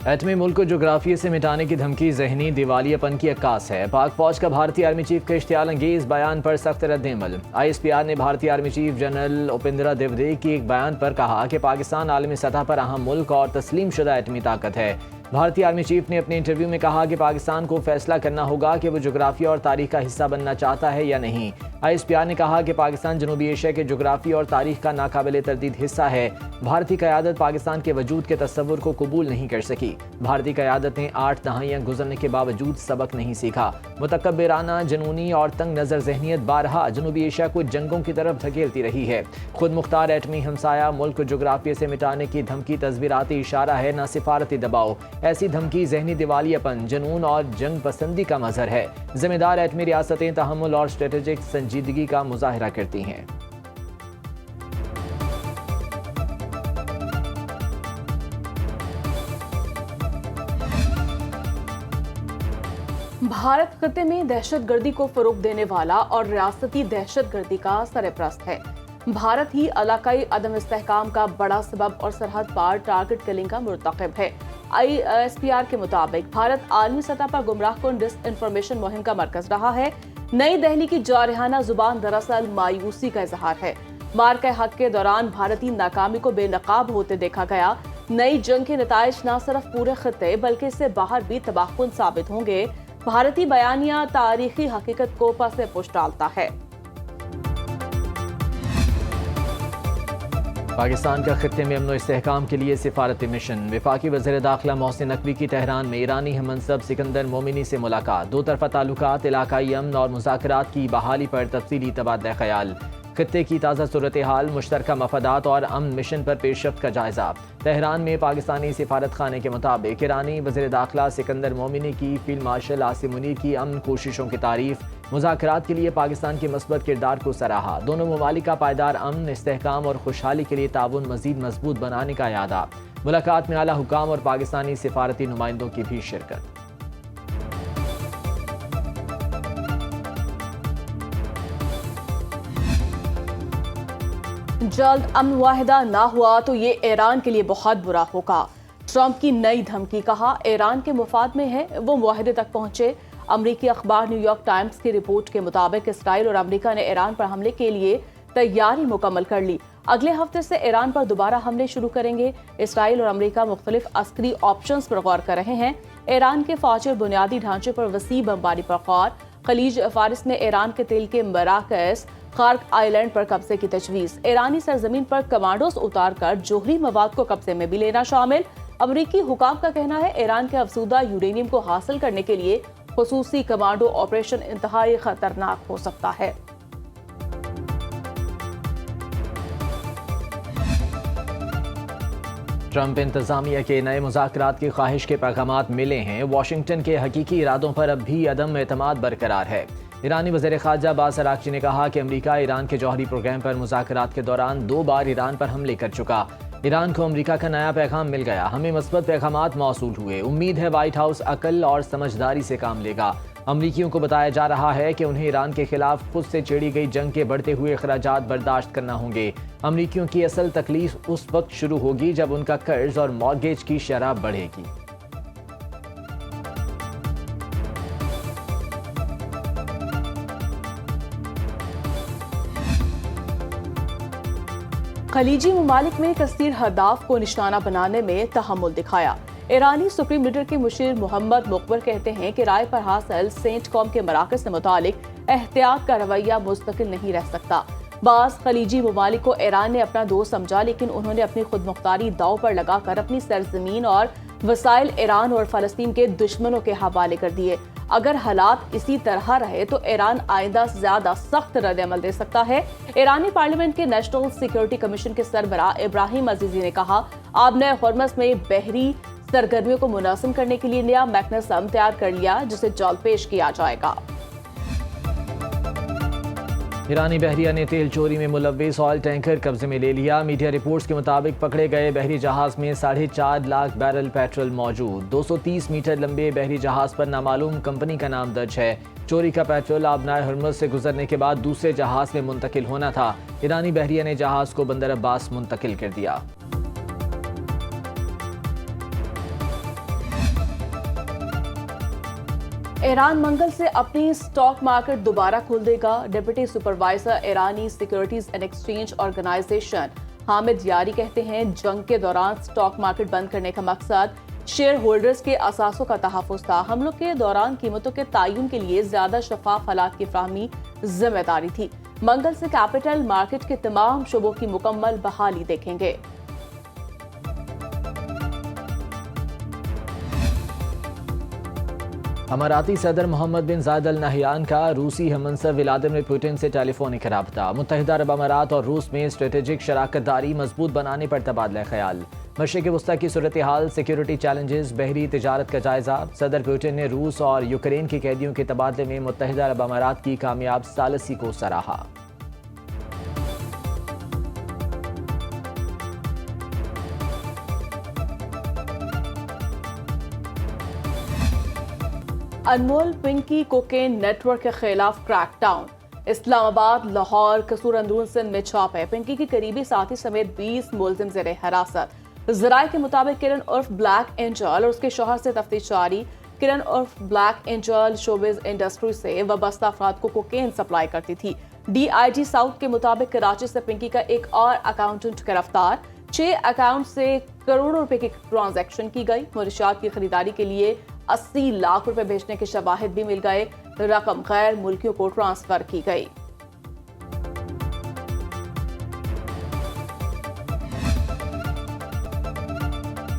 ایٹمی ملک کو جغرافیے سے مٹانے کی دھمکی ذہنی دیوالیہ پن کی عکاس ہے۔ پاک فوج کا بھارتی آرمی چیف کے اشتعال انگیز بیان پر سخت رد عمل۔ ISPR نے بھارتی آرمی چیف جنرل اپندرا دیودے کی ایک بیان پر کہا کہ پاکستان عالمی سطح پر اہم ملک اور تسلیم شدہ ایٹمی طاقت ہے۔ بھارتی آرمی چیف نے اپنے انٹرویو میں کہا کہ پاکستان کو فیصلہ کرنا ہوگا کہ وہ جغرافیہ اور تاریخ کا حصہ بننا چاہتا ہے یا نہیں۔ ISPR نے کہا کہ پاکستان جنوبی ایشیا کے جغرافیہ اور تاریخ کا ناقابل تردید حصہ ہے۔ بھارتی قیادت پاکستان کے وجود کے تصور کو قبول نہیں کر سکی۔ بھارتی قیادت نے 8 دہائیاں گزرنے کے باوجود سبق نہیں سیکھا۔ متکبرانہ، جنونی اور تنگ نظر ذہنیت بارہا جنوبی ایشیا کو جنگوں کی طرف دھکیلتی رہی ہے۔ خود مختار ایٹمی ہمسایہ ملک کو جغرافیے سے مٹانے کی دھمکی تصویراتی اشارہ ہے، نہ سفارتی دباؤ۔ ایسی دھمکی ذہنی دیوالیہ پن، جنون اور جنگ پسندی کا مظہر ہے۔ ذمہ دار ایٹمی ریاستیں تحمل اور اسٹریٹجک سنجیدگی کا مظاہرہ کرتی ہیں۔ بھارت خطے میں دہشت گردی کو فروغ دینے والا اور ریاستی دہشت گردی کا سرپرست ہے۔ بھارت ہی علاقائی عدم استحکام کا بڑا سبب اور سرحد پار ٹارگٹ کلنگ کا مرتکب ہے۔ ISPR کے مطابق بھارت عالمی سطح پر گمراہ کن ڈس انفارمیشن مہم کا مرکز رہا ہے۔ نئی دہلی کی جارحانہ زبان دراصل مایوسی کا اظہار ہے۔ مارکہ حق کے دوران بھارتی ناکامی کو بے نقاب ہوتے دیکھا گیا۔ نئی جنگ کے نتائج نہ صرف پورے خطے بلکہ اس سے باہر بھی تباہ کن ثابت ہوں گے۔ بھارتی بیانیہ تاریخی حقیقت کو پس پش ڈالتا ہے۔ پاکستان کا خطے میں امن و استحکام کے لیے سفارتی مشن۔ وفاقی وزیر داخلہ محسن نقوی کی تہران میں ایرانی ہم منصب سکندر مومنی سے ملاقات۔ دو طرفہ تعلقات، علاقائی امن اور مذاکرات کی بحالی پر تفصیلی تبادلہ خیال۔ خطے کی تازہ صورتحال، مشترکہ مفادات اور امن مشن پر پیش رفت کا جائزہ۔ تہران میں پاکستانی سفارت خانے کے مطابق ایرانی وزیر داخلہ سکندر مومنی کی فیلڈ مارشل عاصم منیر کی امن کوششوں کی تعریف۔ مذاکرات کے لیے پاکستان کے مثبت کردار کو سراہا۔ دونوں ممالک کا پائیدار امن، استحکام اور خوشحالی کے لیے تعاون مزید مضبوط بنانے کا اعادہ۔ ملاقات میں اعلیٰ حکام اور پاکستانی سفارتی نمائندوں کی بھی شرکت۔ جلد امن معاہدہ نہ ہوا تو یہ ایران کے لیے بہت برا ہوگا۔ ٹرمپ کی نئی دھمکی، کہا ایران کے مفاد میں ہے وہ معاہدے تک پہنچے۔ امریکی اخبار نیو یارک ٹائمز کی رپورٹ کے مطابق اسرائیل اور امریکہ نے ایران پر حملے کے لیے تیاری مکمل کر لی۔ اگلے ہفتے سے ایران پر دوبارہ حملے شروع کریں گے۔ اسرائیل اور امریکہ مختلف عسکری آپشنز پر غور کر رہے ہیں۔ ایران کے فوجی اور بنیادی ڈھانچے پر وسیع بمباری پر غور۔ خلیج فارس میں ایران کے تیل کے مراکز خارک آئی لینڈ پر قبضے کی تجویز۔ ایرانی سرزمین پر کمانڈوز اتار کر جوہری مواد کو قبضے میں بھی لینا شامل۔ امریکی حکام کا کہنا ہے ایران کے افزودہ یورینیم کو حاصل کرنے کے لیے خصوصی کمانڈو آپریشن انتہائی خطرناک ہو سکتا ہے۔ ٹرمپ انتظامیہ کے نئے مذاکرات کی خواہش کے پیغامات ملے ہیں۔ واشنگٹن کے حقیقی ارادوں پر اب بھی عدم اعتماد برقرار ہے۔ ایرانی وزیر خارجہ عباس عراقچی نے کہا کہ امریکہ ایران کے جوہری پروگرام پر مذاکرات کے دوران 2 بار ایران پر حملے کر چکا۔ ایران کو امریکہ کا نیا پیغام مل گیا، ہمیں مثبت پیغامات موصول ہوئے۔ امید ہے وائٹ ہاؤس عقل اور سمجھداری سے کام لے گا۔ امریکیوں کو بتایا جا رہا ہے کہ انہیں ایران کے خلاف خود سے چھیڑی گئی جنگ کے بڑھتے ہوئے اخراجات برداشت کرنا ہوں گے۔ امریکیوں کی اصل تکلیف اس وقت شروع ہوگی جب ان کا قرض اور مارگیج کی شرح بڑھے گی۔ خلیجی ممالک میں کثیر اہداف کو نشانہ بنانے میں تحمل دکھایا۔ ایرانی سپریم لیڈر کے مشیر محمد مقبر کہتے ہیں کہ رائے پر حاصل سینٹ کام کے مراکز سے متعلق احتیاط کا رویہ مستقل نہیں رہ سکتا۔ بعض خلیجی ممالک کو ایران نے اپنا دوست سمجھا، لیکن انہوں نے اپنی خود مختاری داؤ پر لگا کر اپنی سرزمین اور وسائل ایران اور فلسطین کے دشمنوں کے حوالے کر دیے۔ اگر حالات اسی طرح رہے تو ایران آئندہ زیادہ سخت رد عمل دے سکتا ہے۔ ایرانی پارلیمنٹ کے نیشنل سیکیورٹی کمیشن کے سربراہ ابراہیم عزیزی نے کہا، آبنۂ ہرمز میں بحری سرگرمیوں کو منظم کرنے کے لیے نیا میکنزم تیار کر لیا، جسے جلد پیش کیا جائے گا۔ ایرانی بحریہ نے تیل چوری میں ملوث آئل ٹینکر قبضے میں لے لیا۔ میڈیا رپورٹس کے مطابق پکڑے گئے بحری جہاز میں 4.5 لاکھ بیرل پیٹرول موجود۔ 230 میٹر لمبے بحری جہاز پر نامعلوم کمپنی کا نام درج ہے۔ چوری کا پیٹرول آبنائے ہرمز سے گزرنے کے بعد دوسرے جہاز میں منتقل ہونا تھا۔ ایرانی بحریہ نے جہاز کو بندر عباس منتقل کر دیا۔ ایران منگل سے اپنی سٹاک مارکیٹ دوبارہ کھول دے گا. ڈپٹی سپروائزر ایرانی securities and exchange organization Hamid Yari کہتے ہیں جنگ کے دوران سٹاک مارکیٹ بند کرنے کا مقصد شیئر ہولڈرز کے اثاثوں کا تحفظ تھا. حملوں کے دوران قیمتوں کے تعین کے لیے زیادہ شفاف حالات کی فراہمی ذمہ داری تھی. منگل سے کیپٹل مارکیٹ کے تمام شعبوں کی مکمل بحالی دیکھیں گے. اماراتی صدر محمد بن زائد ال نہیان کا روسی ہم منصب ولادیمیر پوٹن سے ٹیلی فونک رابطہ. متحدہ عرب امارات اور روس میں اسٹریٹجک شراکت داری مضبوط بنانے پر تبادلہ خیال. مشرق وسطی کی صورتحال، سیکیورٹی چیلنجز، بحری تجارت کا جائزہ. صدر پوٹن نے روس اور یوکرین کے قیدیوں کے تبادلے میں متحدہ عرب امارات کی کامیاب ثالثی کو سراہا. انمول پنکی کوکین نیٹ ورک کے خلاف کریک ڈاؤن. اسلام آباد، لاہور، قصور اندرون سندھ میں چھاپے. پنکی کی قریبی ساتھی سمیت 20 ملزم زیر حراست. ذرائع کے مطابق کرن عرف بلیک اینجل اور اس کے شوہر سے تفتیش جاری. کرن عرف بلیک اینجل شوبز انڈسٹری سے وابستہ افراد کو کوکین سپلائی کرتی تھی. ڈی آئی جی ساؤتھ کے مطابق کراچی سے پنکی کا ایک اور اکاؤنٹنٹ گرفتار. 6 اکاؤنٹ سے کروڑوں روپے کی ٹرانزیکشن کی گئی. منشیات کی خریداری کے لیے 80 لاکھ روپے بھیجنے کے شواہد بھی مل گئے. رقم غیر ملکیوں کو ٹرانسفر کی گئی.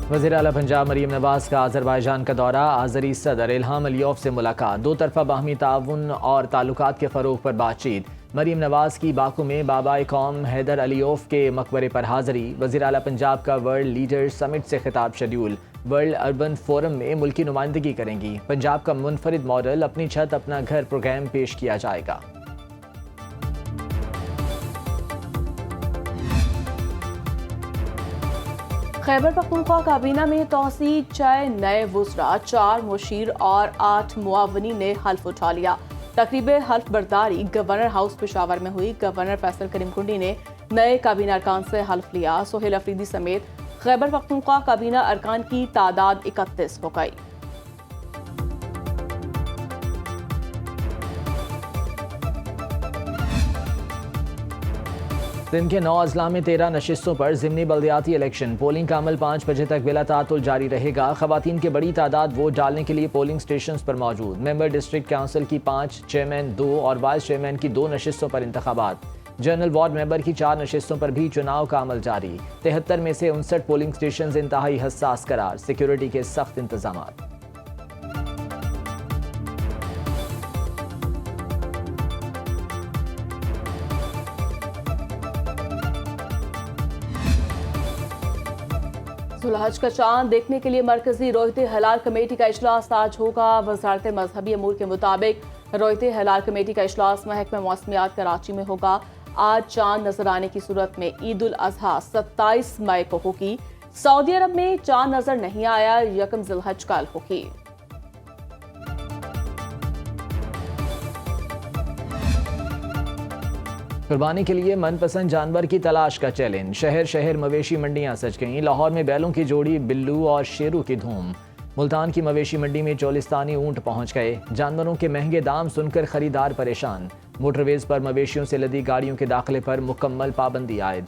وزیر اعلیٰ پنجاب مریم نواز کا آذربائیجان کا دورہ. آذری صدر الہام علیوف سے ملاقات. 2 طرفہ باہمی تعاون اور تعلقات کے فروغ پر بات چیت. مریم نواز کی باکو میں بابائے قوم حیدر علیوف کے مقبرے پر حاضری. وزیر اعلیٰ پنجاب کا ورلڈ لیڈر سمٹ سے خطاب شیڈول. ورلڈ اربن فورم میں ملکی نمائندگی کریں گی. پنجاب کا منفرد ماڈل اپنی چھت اپنا گھر پروگرام پیش کیا جائے گا. خیبر پختونخوا کابینہ میں توسیع. 6 نئے وزراء، 4 مشیر اور 8 معاونین نے حلف اٹھا لیا. تقریب حلف برداری گورنر ہاؤس پشاور میں ہوئی. گورنر فیصل کریم کنڈی نے نئے کابینہ ارکان سے حلف لیا. سہیل افریدی سمیت خیبر پختونخوا کابینہ ارکان کی تعداد 31 ہو گئی. سندھ کے 9 اضلاع میں 13 نشستوں پر ضمنی بلدیاتی الیکشن. پولنگ کا عمل 5 بجے تک بلا تعطل جاری رہے گا. خواتین کی بڑی تعداد ووٹ ڈالنے کے لیے پولنگ سٹیشنز پر موجود. ممبر ڈسٹرکٹ کونسل کی 5، چیئرمین 2 اور وائس چیئرمین کی 2 نشستوں پر انتخابات. جنرل وارڈ ممبر کی 4 نشستوں پر بھی چناؤ کا عمل جاری. 73 میں سے 59 پولنگ سٹیشنز انتہائی حساس قرار. سیکیورٹی کے سخت انتظامات. ذوالحج کا چاند دیکھنے کے لیے مرکزی رویت ہلال کمیٹی کا اجلاس آج ہوگا. وزارت مذہبی امور کے مطابق رویت ہلال کمیٹی کا اجلاس محکمہ موسمیات کراچی میں ہوگا. آج چاند نظر آنے کی صورت میں عید الاضحیٰ 27 مئی کو ہوگی. سعودی عرب میں چاند نظر نہیں آیا، 1 ذی الحج کل ہوگی. قربانی کے لیے من پسند جانور کی تلاش کا چیلنج. شہر شہر مویشی منڈیاں سج گئیں. لاہور میں بیلوں کی جوڑی بلو اور شیرو کی دھوم. ملتان کی مویشی منڈی میں چولستانی اونٹ پہنچ گئے. جانوروں کے مہنگے دام سن کر خریدار پریشان. موٹر ویز پر مویشیوں سے لدی گاڑیوں کے داخلے پر مکمل پابندی عائد.